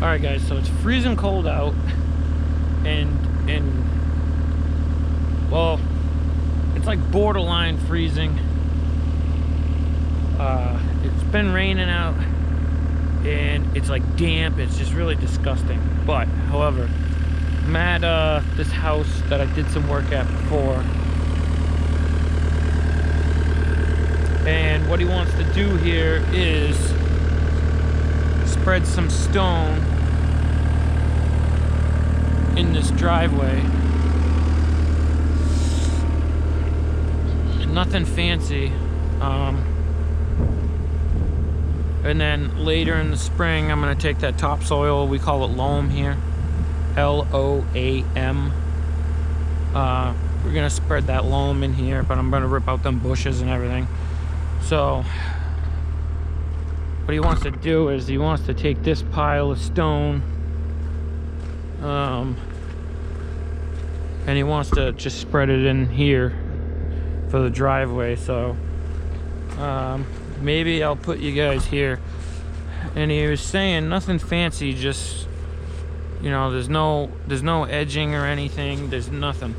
All right, guys. So it's freezing cold out, and well, it's like borderline freezing. It's been raining out, and it's like damp. It's just really disgusting. But however, I'm at this house that I did some work at before, and what he wants to do here is spread some stone in this driveway. Nothing fancy. And then later in the spring, I'm gonna take that topsoil, we call it loam here, L-O-A-M. We're gonna spread that loam in here, but I'm gonna rip out them bushes and everything. So what he wants to do is he wants to take this pile of stone, and he wants to just spread it in here for the driveway. So maybe I'll put you guys here. And he was saying nothing fancy, just, you know, there's no edging or anything, there's nothing.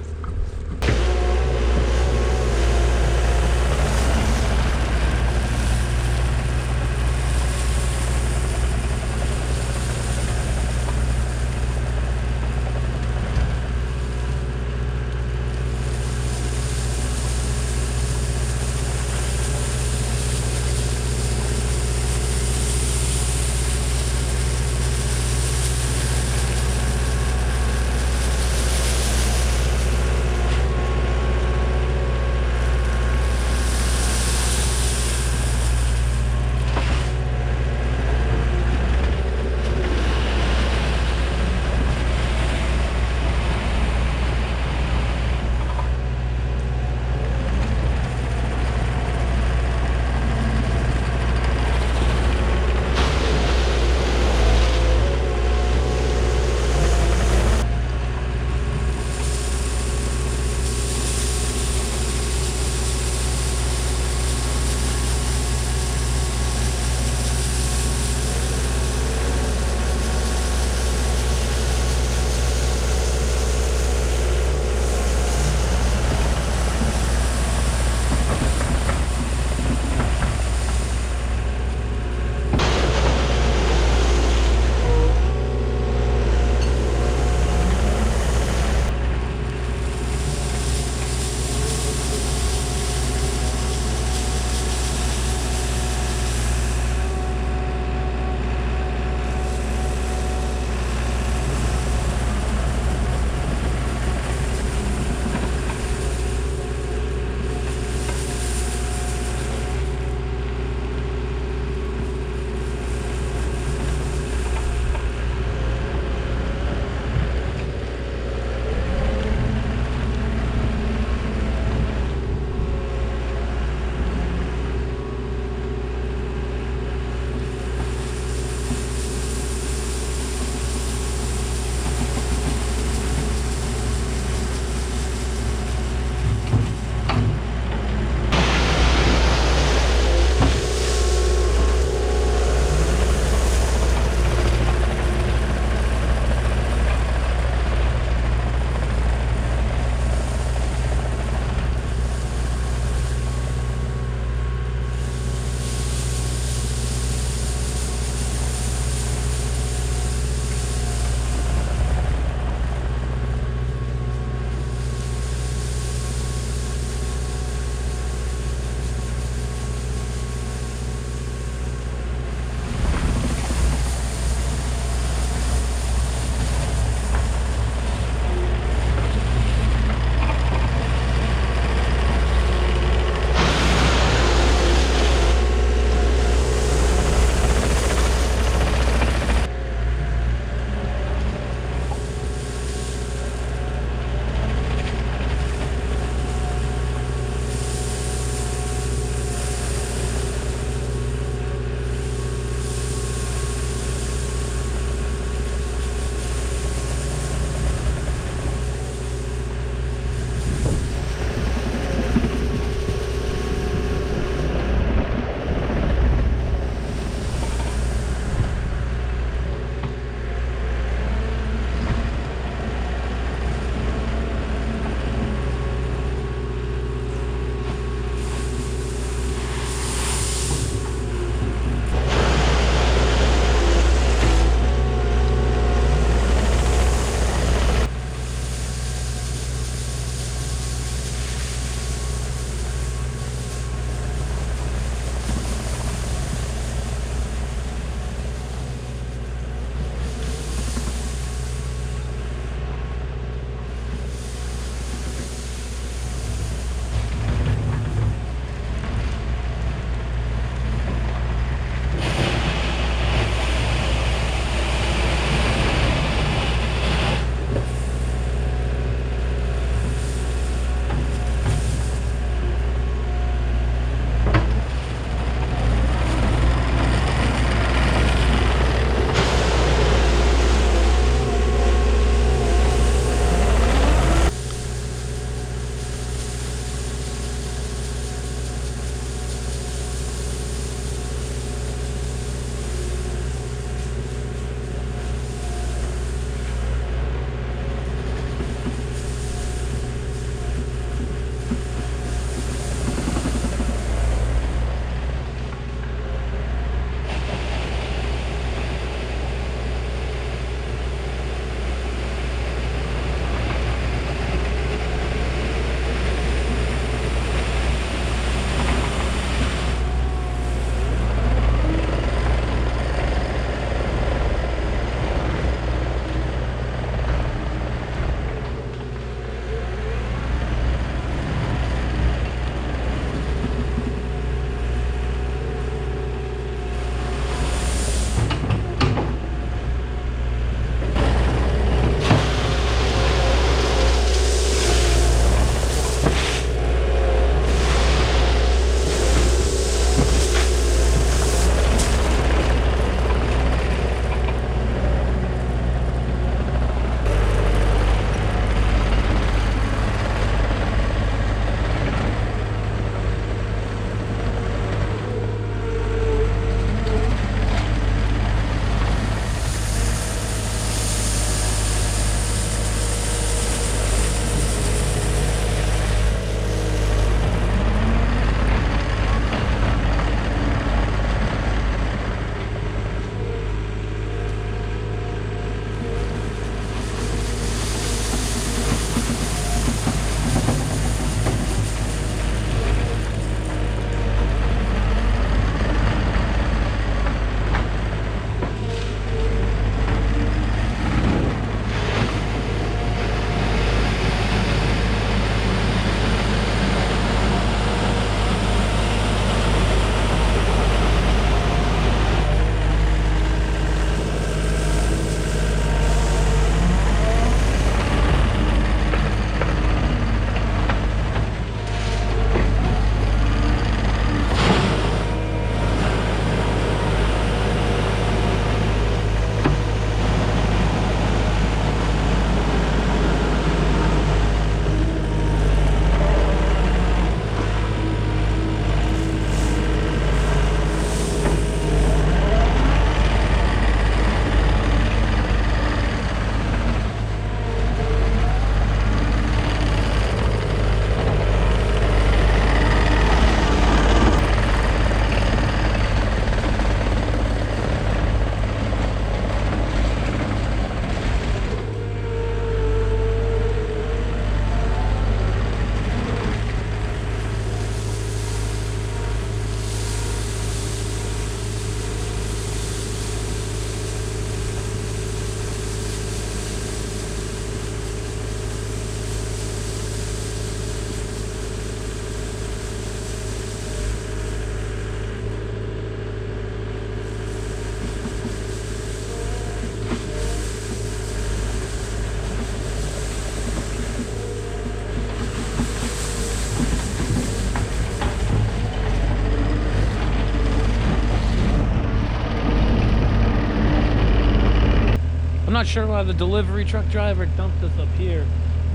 I'm not sure why the delivery truck driver dumped this up here.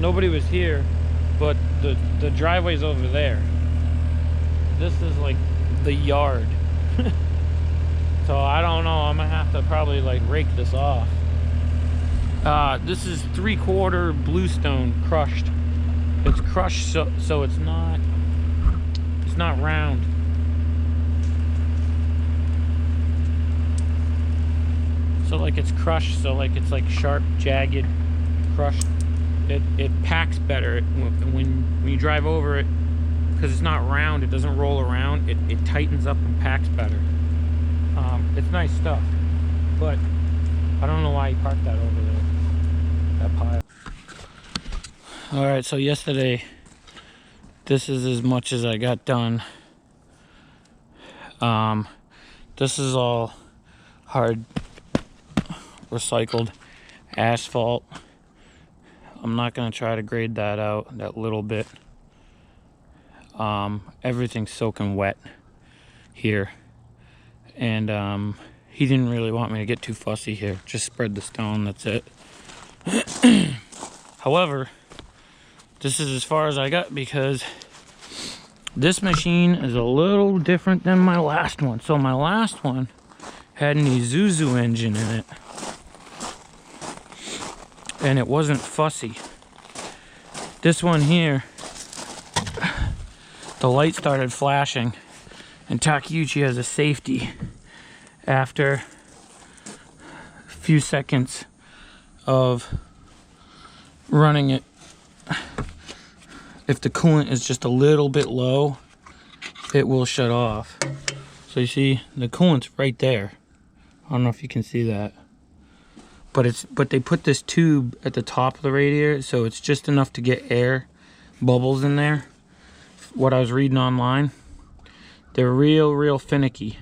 Nobody was here, but the driveway's over there. This is like the yard. So I don't know, I'm gonna have to probably like rake this off. This is 3/4 bluestone crushed. It's crushed so it's not round. So like it's crushed, so like it's like sharp, jagged, crushed. It packs better when you drive over it, because it's not round, it doesn't roll around, it tightens up and packs better. It's nice stuff, but I don't know why he parked that over there, that pile. All right, so yesterday, this is as much as I got done. This is all hard recycled asphalt. I'm not gonna try to grade that out, that little bit. Everything's soaking wet here, and he didn't really want me to get too fussy here. Just spread the stone, that's it. However, this is as far as I got, because this machine is a little different than my last one. So my last one had an Isuzu engine in it, and it wasn't fussy. This one here, the light started flashing, and Takeuchi has a safety after a few seconds of running it. If the coolant is just a little bit low, it will shut off. So you see, the coolant's right there. I don't know if you can see that. But they put this tube at the top of the radiator, so it's just enough to get air bubbles in there. What I was reading online, they're real finicky.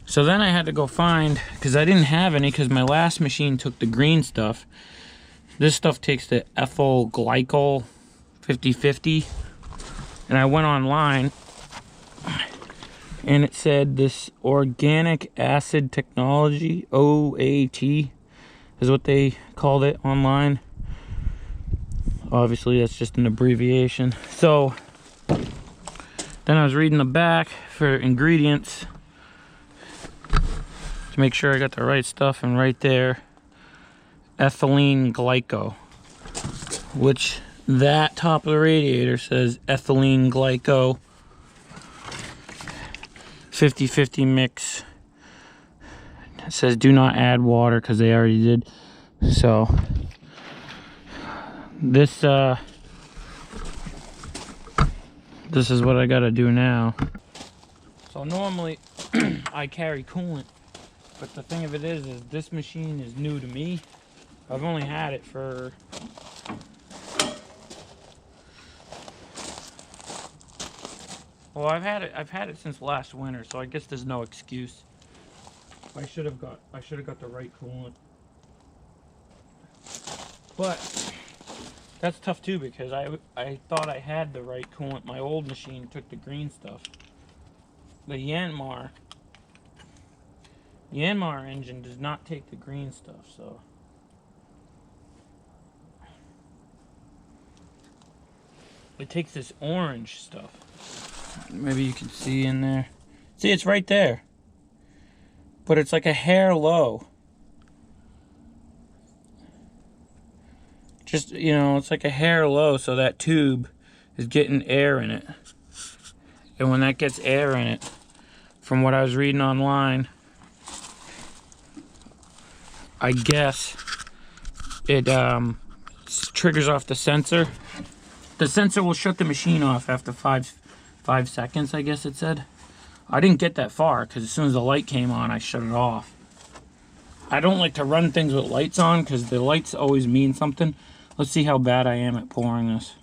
So then I had to go find, because I didn't have any, because my last machine took the green stuff. This stuff takes the ethyl glycol 50/50, and I went online and it said this organic acid technology, OAT is what they called it online. Obviously that's just an abbreviation. So then I was reading the back for ingredients to make sure I got the right stuff, and right there, ethylene glycol, which that top of the radiator says ethylene glycol 50/50 mix. It says do not add water, because they already did. So this is what I gotta do now. So normally I carry coolant, but the thing of it is this machine is new to me. I've only had it for I've had it since last winter, so I guess there's no excuse. I should have got the right coolant. But that's tough too, because I thought I had the right coolant. My old machine took the green stuff. The Yanmar engine does not take the green stuff, so it takes this orange stuff. Maybe you can see in there. See, it's right there. But it's like a hair low. Just, you know, it's like a hair low, so that tube is getting air in it. And when that gets air in it, from what I was reading online, I guess it triggers off the sensor. The sensor will shut the machine off after five seconds, I guess it said. I didn't get that far, because as soon as the light came on, I shut it off. I don't like to run things with lights on, because the lights always mean something. Let's see how bad I am at pouring this.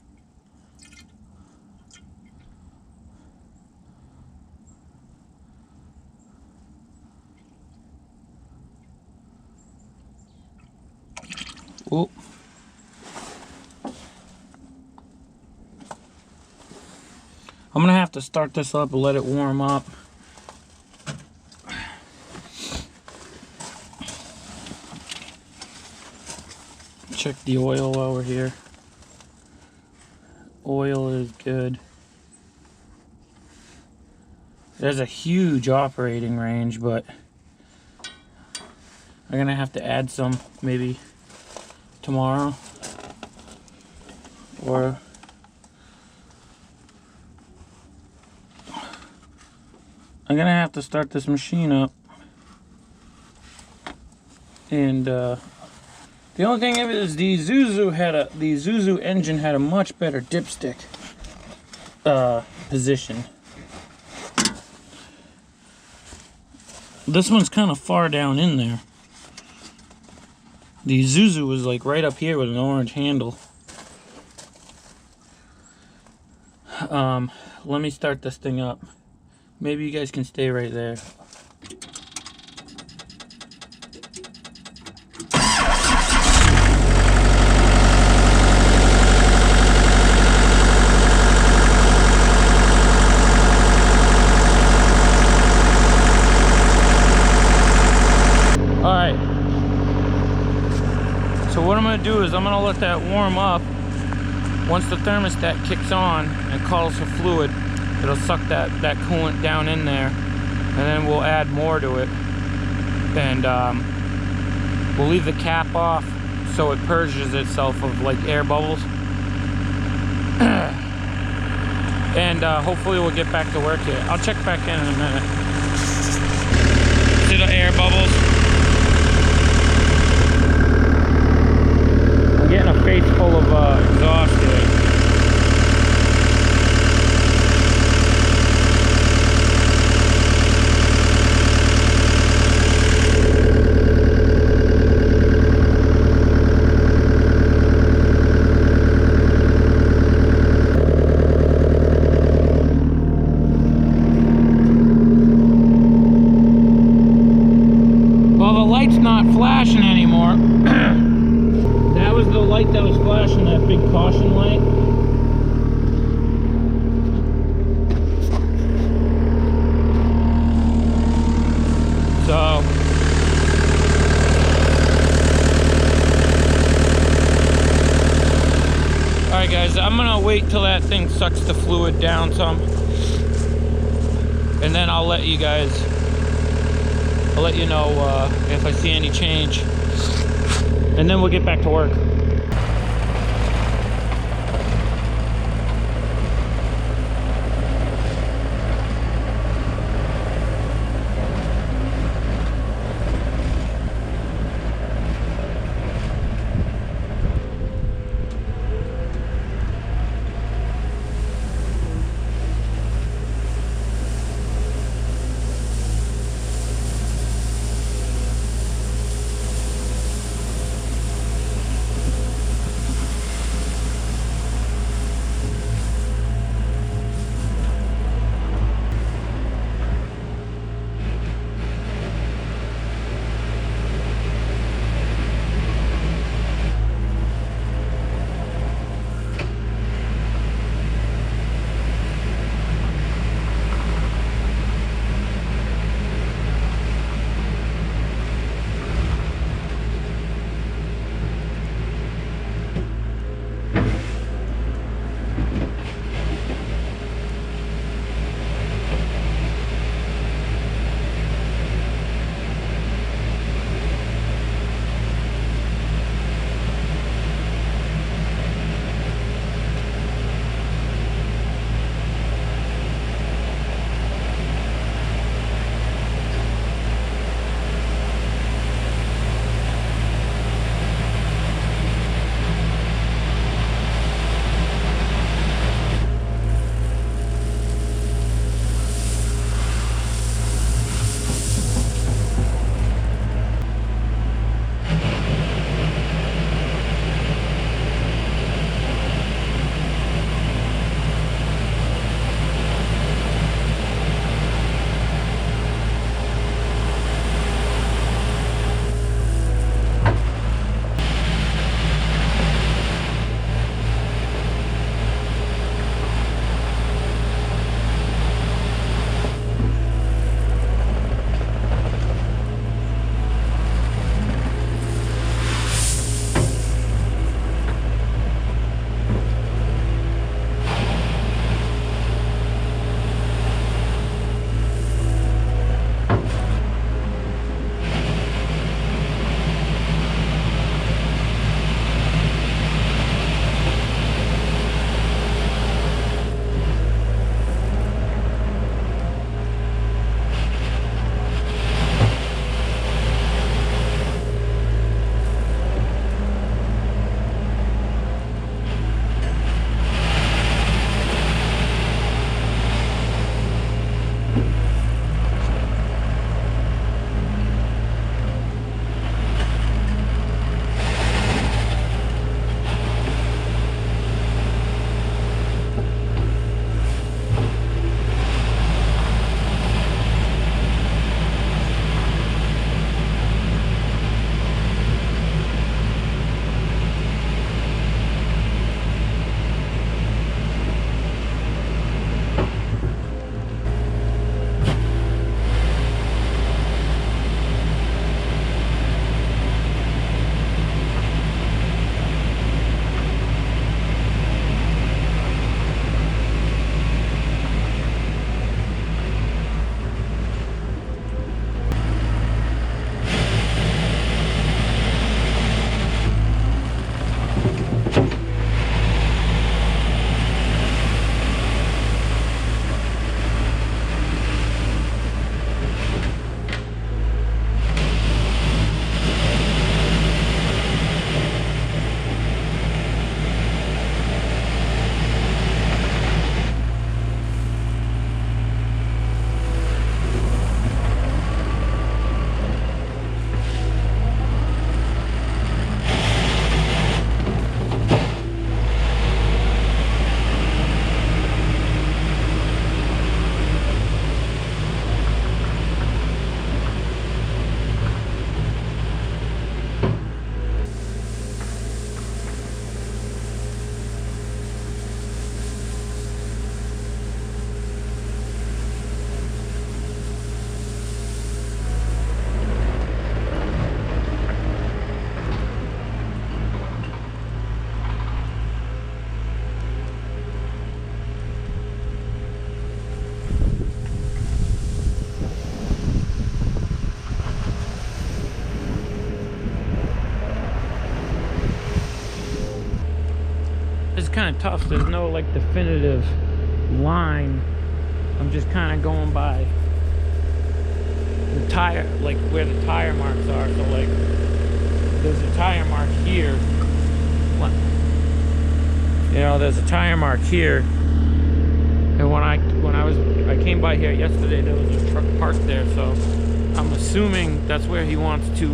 Oh. I'm gonna have to start this up and let it warm up. Check the oil while we're here. Oil is good. There's a huge operating range, but I'm gonna have to add some maybe tomorrow, or I'm gonna have to start this machine up. And the only thing of it is the Isuzu engine had a much better dipstick position. This one's kind of far down in there. The Isuzu was like right up here with an orange handle. Let me start this thing up. Maybe you guys can stay right there. Alright. So what I'm going to do is I'm going to let that warm up. Once the thermostat kicks on and calls for fluid, it'll suck that coolant down in there, and then we'll add more to it. And we'll leave the cap off so it purges itself of like air bubbles. And hopefully we'll get back to work here. I'll check back in a minute. See the air bubbles? I'm getting a face full of exhaust here. Well, the light's not flashing anymore. That was the light that was flashing, that big caution light. So alright guys, I'm gonna wait till that thing sucks the fluid down some, and then I'll let you know if I see any change, and then we'll get back to work. kind of tough. There's no like definitive line. I'm just kind of going by the tire, like where the tire marks are. So like there's a tire mark here. You know, there's a tire mark here. And when I came by here yesterday, there was a truck parked there. So I'm assuming that's where he wants to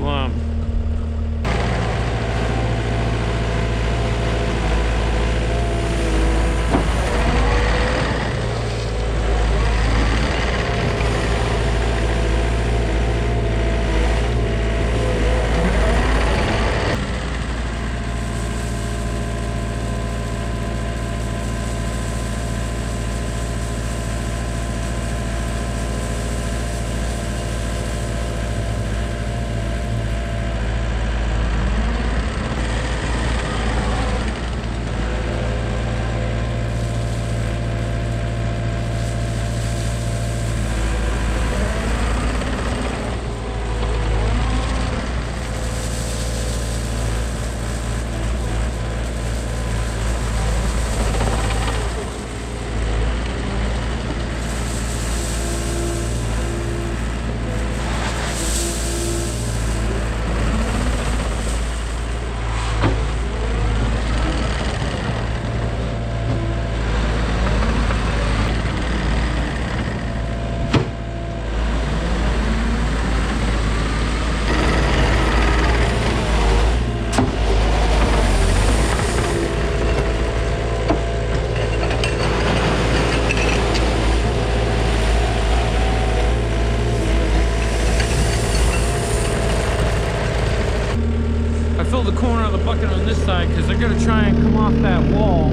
fill the corner of the bucket on this side because they're going to try and come off that wall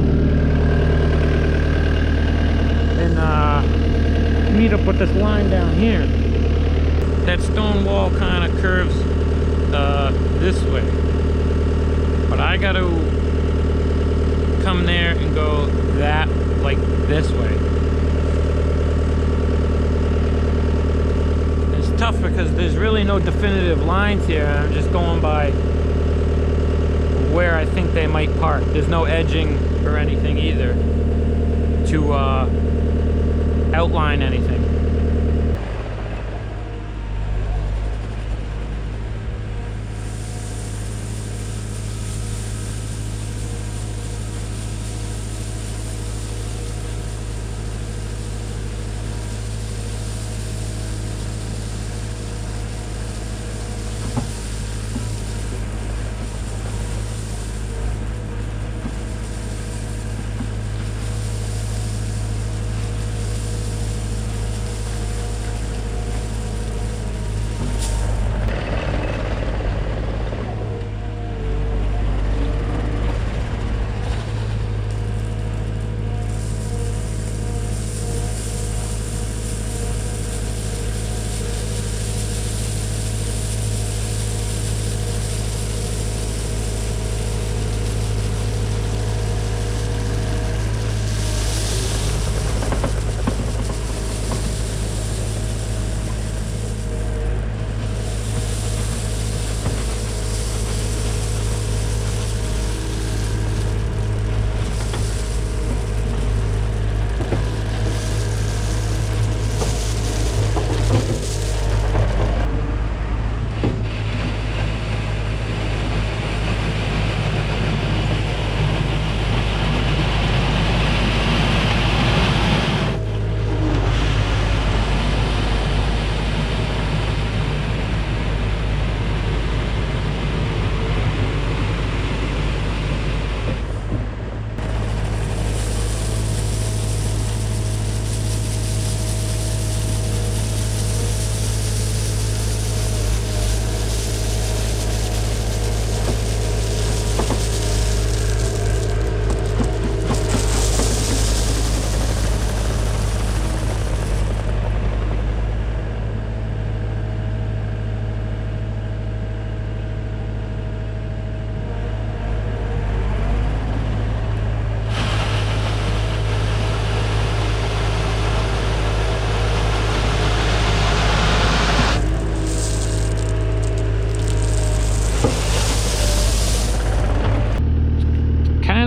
and meet up with this line down here. That stone wall kind of curves this way, but I got to come there and go that, like this way. It's tough because there's really no definitive lines here. I'm just going by where I think they might park. There's no edging or anything either to outline anything.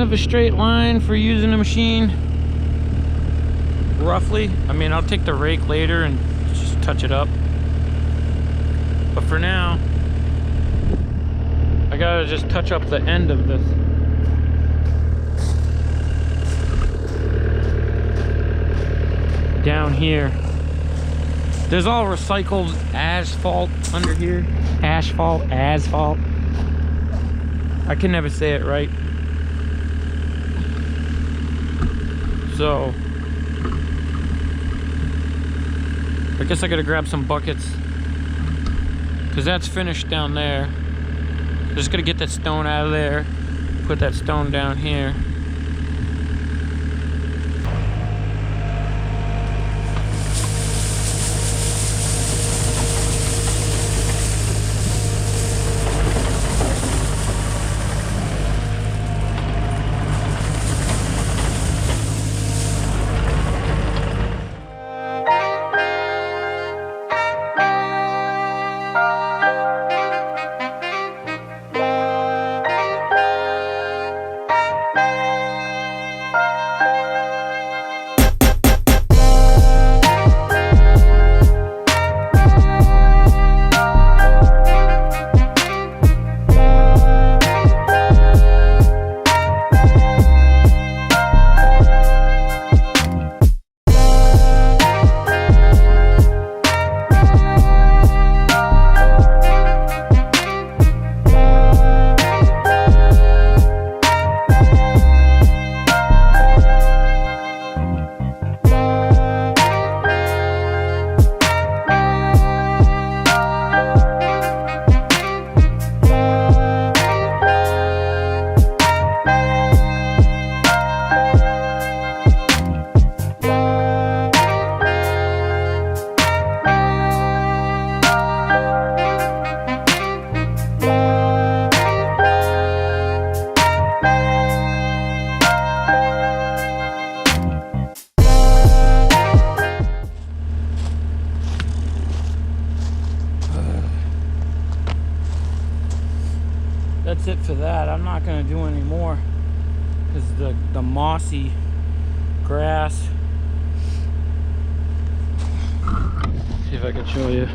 of a straight line for using a machine, roughly. I mean, I'll take the rake later and just touch it up, but for now I gotta just touch up the end of this. Down here there's all recycled asphalt under here. Asphalt. I can never say it right. So I guess I gotta grab some buckets, because that's finished down there. Just gotta get that stone out of there, put that stone down here. That's it for that. I'm not gonna do any more because the mossy grass. See if I can show you.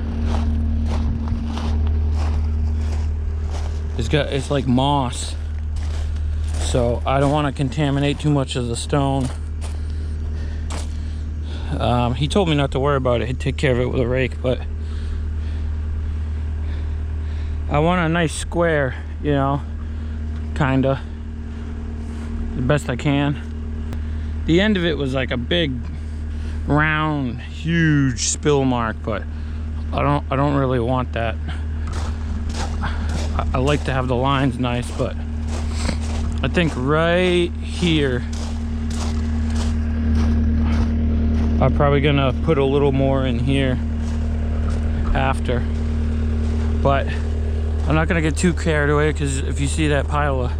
It's like moss, so I don't want to contaminate too much of the stone. He told me not to worry about it. He'd take care of it with a rake, but I want a nice square, you know, kinda, the best I can. The end of it was like a big, round, huge spill mark, but I don't really want that. I like to have the lines nice, but I think right here I'm probably gonna put a little more in here after, but I'm not gonna get too carried away, because if you see that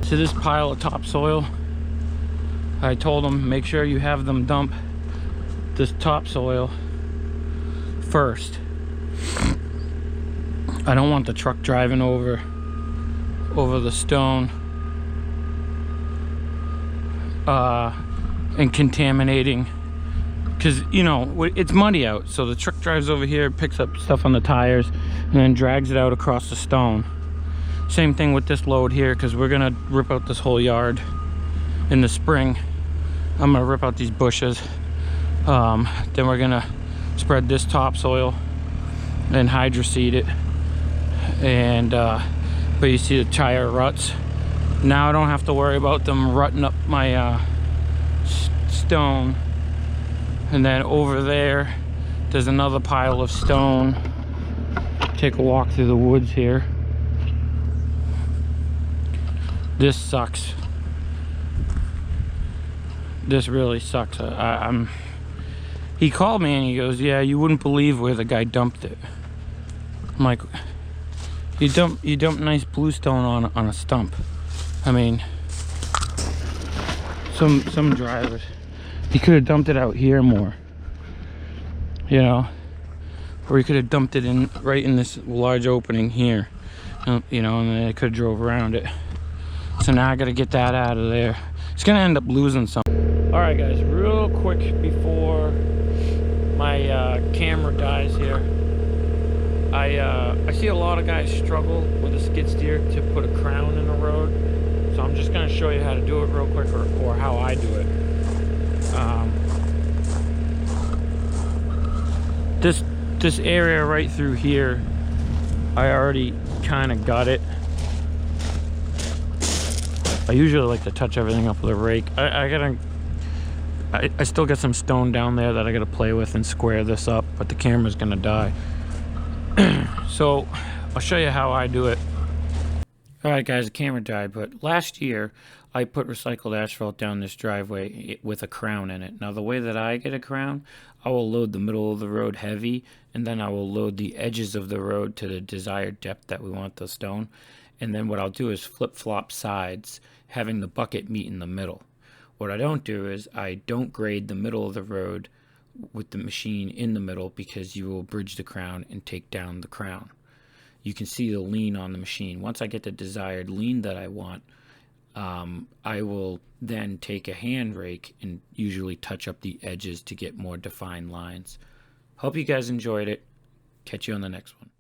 this pile of topsoil, I told them make sure you have them dump this topsoil first. I don't want the truck driving over the stone and contaminating, because you know it's muddy out, so the truck drives over here, picks up stuff on the tires, and then drags it out across the stone. Same thing with this load here, because we're gonna rip out this whole yard in the spring. I'm gonna rip out these bushes, then we're gonna spread this topsoil and hydroseed it, and but you see the tire ruts. Now I don't have to worry about them rutting up my stone. And then over there's another pile of stone. Take a walk through the woods here. This sucks. This really sucks. He called me and he goes, yeah, you wouldn't believe where the guy dumped it. I'm like, you dump nice bluestone on a stump. I mean, some drivers, he could have dumped it out here more, you know, or he could have dumped it in right in this large opening here, you know, and then I could have drove around it. So now I got to get that out of there. It's gonna end up losing some. All right, guys, real quick before my camera dies here. I see a lot of guys struggle with a skid steer to put a crown in the road, so I'm just gonna show you how to do it real quick, or how I do it. This area right through here, I already kind of got it. I usually like to touch everything up with a rake. I still got some stone down there that I gotta play with and square this up, but the camera's gonna die. So I'll show you how I do it. Alright guys, the camera died, but last year I put recycled asphalt down this driveway with a crown in it. Now the way that I get a crown, I will load the middle of the road heavy, and then I will load the edges of the road to the desired depth that we want the stone. And then what I'll do is flip-flop sides, having the bucket meet in the middle. What I don't do is I don't grade the middle of the road with the machine in the middle, because you will bridge the crown and take down the crown. You can see the lean on the machine. Once I get the desired lean that I want, I will then take a hand rake and usually touch up the edges to get more defined lines. Hope you guys enjoyed it. Catch you on the next one.